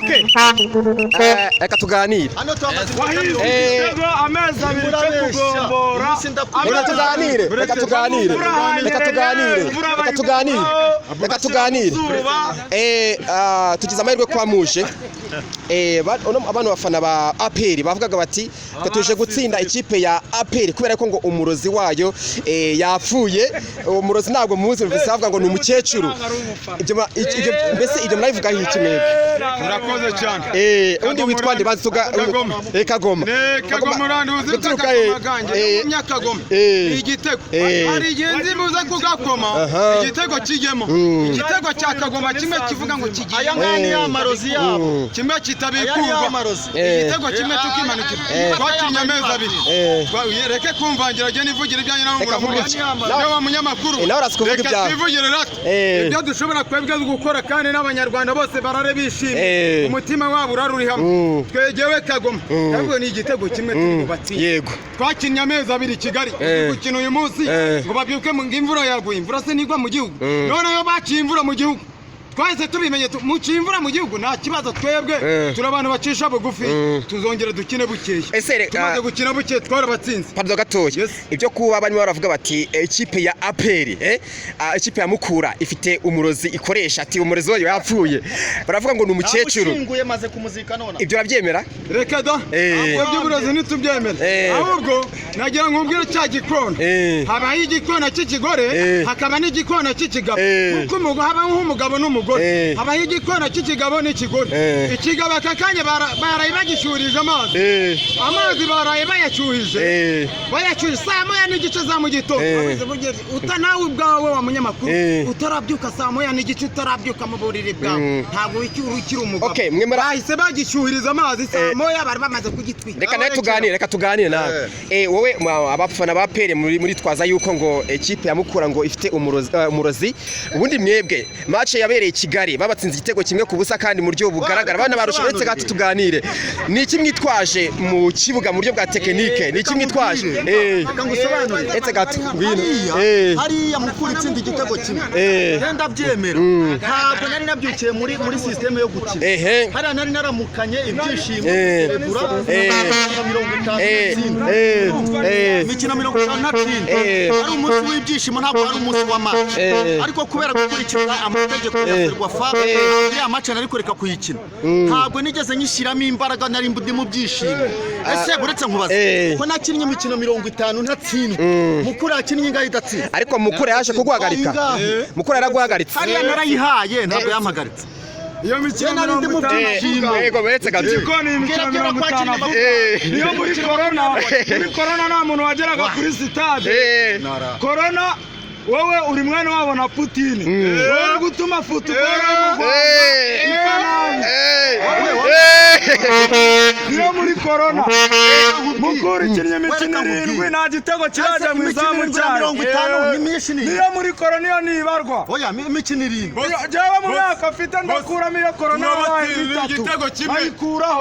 Okay. Reka tuganire. Amezi abiri cyo kugombora. Reka tuganire. Tugize amahirwe kwa muje. Abantu bafana ba APR bavugaga bati tuje gutsinda ikipe ya APR kubera ko ngo umurozi wayo yapfuye. Umurozi ntabwo muzi bise bavuga ngo ni umukecuru. Mbese ibyo murabivuga iki mwebwe? Murakoze cyane. Undi witwa Ndibanzuga Kagoma. Kagoma uranduze Nyakagoma. Igitego. Hari igenzi muze kugakoma. Igitego kijyemo. Igitego cya Kagoma kimwe kivuga ngo kigiye. Aya ngani y'amarozi yabo. Kimwe kitabikumva. Igitego kimwe tukimanukira. Twakinnye amezi abiri. Reke kumvangira je nivugira ibyanyu nawe muravuga. Nawe munyamakuru. Reka twivugire rata. Ibyo dushobora kwebwe gukora kandi n'abanyarwanda bose barare bishimye. Umutima wabo uraruri hamwe. Twegewe Kagoma. Ntabwo ni igitego kimwe tubatsinze. Yego. Twakinnye amezi abiri Kigali. Gukina uyu munsi ngo babyuke mu imvura yaguye. Imvura se nigwa mu gihugu. None yo baciye imvura mu gihugu. Twahise tubimenye mu cyimvura mu gihugu nta kibazo twebwe turabantu bacisha bugufi tuzongera dukine bukeye. Tumaze gukina bukeye twarabatsinze. Pardon gatoya. Ibyo kuba banywa baravuga bati ikipe ya APR ikipe ya Mukura ifite umurozi ikoresha ati umurozi wayo yapfuye. Baravuga ngo ni umukecuru. Ushinguye maze kumuzika none. Ibyo urabyemera? Reka da. Ibyo umurozi ntitubyemera. Ahubwo nagira ngo mbwire cya gikona. Habaho igikona cy'ikigore hakaba n'igikona cy'ikigabo. Kuko umugabo haba nk'umugabo n'umugabo. Habaho igikona cy'ikigabo n'ikigore. Ikigabo akakanye baraye bagishurije amazi baraye bayacyuhije saa moya n'igice za mu gitondo. Nawe ubwawe wa munyamakuru utarabyuka saa moya n'igice utarabyuka mu buriri bwawe ntabwo ukiri umugabo. Bahise bagishyuhiriza amazi saa moya bari bamaze kugitwika. Reka tuganire nawe. Wowe abafana ba APR muri twaza yuko ngo ikipe ya Mukura ngo ifite umurozi. Ubundi mwebwe match yabereye Kigali babatsinze igitego kimwe ku busa kandi mu buryo bugaragara bana barushobetse gato tuganire. Ni iki mwitwaje mu kibuga mu buryo bwa tekinike? Ni iki mwitwaje? Kangusobanurire. Etse gato ngwino. Hariya Mukura itsinda igitego kimwe. Genda byemera. Ntabwo nari nabyukiye muri system yo gukina. Hariya nari naramukanye ibyishimo kuregura 50. Imikino 50 ari umunsi w'ibyishimo ntabwo ari umunsi w'amazi. Ariko kubera gukurikiza amategeko ya Fabe ya match nari kureka kuyikina. Ntabwo nigeze nyishiramo imbaraga nari mbudi mu byishimo. Ese buretse nkubaza ko nakinnye imikino 50 ntatsindwa. Mukura yakinnye ingahe idatsinda. Ariko Mukura yaje kuguhagarika. Mukura yaraguhagaritse. Hariya narayihaye ntabwo yampagaritse. Iyo mikino 50 yego beretse gato. Igikoni imikino 50. Niyo muri corona nta muntu wageraga kuri stade. Corona wowe uri mwana wabo na Putin. Wowe gutuma football niyo muri corona. Mukura ikinnye imikino 7 nta gitego kiraje mu izamu rya 50 niyo muri corona niyo nibarwa. Oya imikino 7. Jewe mu mwaka afite ndakuramo iyo corona 3 igitego kimwe.